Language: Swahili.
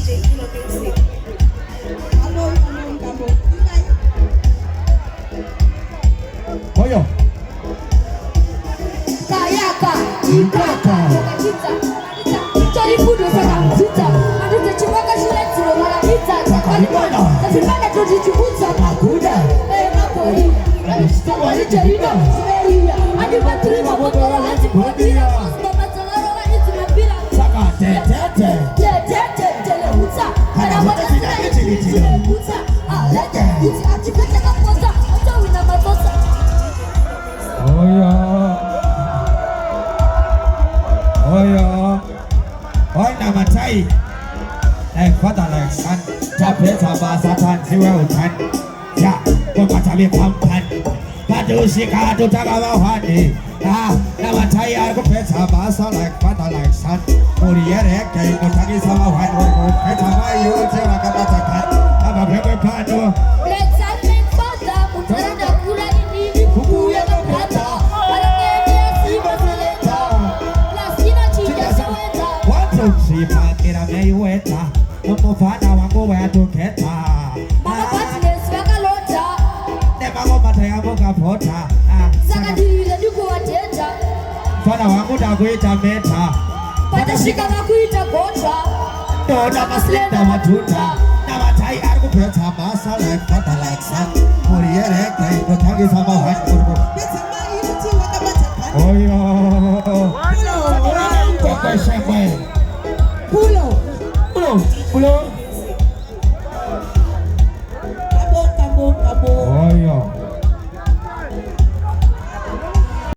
DJ Kilo Music. Kamu. Koyo. Kayaka, Ikaka, Kita, Cari Fudo Sana, Kita, Aduh Cimaka Sulet Sulo Malah Kita, Kalipana, Tapi Pada Jadi Cibuta, Akuda, Napoli, Semua Cerita, Seria, Adi Baturi Mabotola Lansi Bodira, Bapak Celaro Lani Tunapira, Saka tete. Tele Huta, Ada Wata Tidak Huta, Aleke, Huti Acikata Kaposa, Atawi Namatosa. Oh nama cai. Father like son. Capek sama satan siwa hutan. Ya, bapak cari pampan. Kadu si kadu tagawa wani. Nama cai aku pesa masa like father like son. Mulia rek dari mutagi sama wani. Pesa mayu sewa kata cakat. Apa berapa padu? Excitement pada putaran dakura ini buku yang berkata Palangnya si berseleta Lasina cija saweta Si pakira meiweta Mufana wangu wetu keta Mama patine swaka lota Nemango mataya muka pota Saka dira duku wateta Fana wangu dakuita meta Pada shika makuita kontra Dona maslenda matuta Nama tai arku peta masa like fata like san Muriere kai mutagi sama hankurku Oyo Koko shemwe Pulo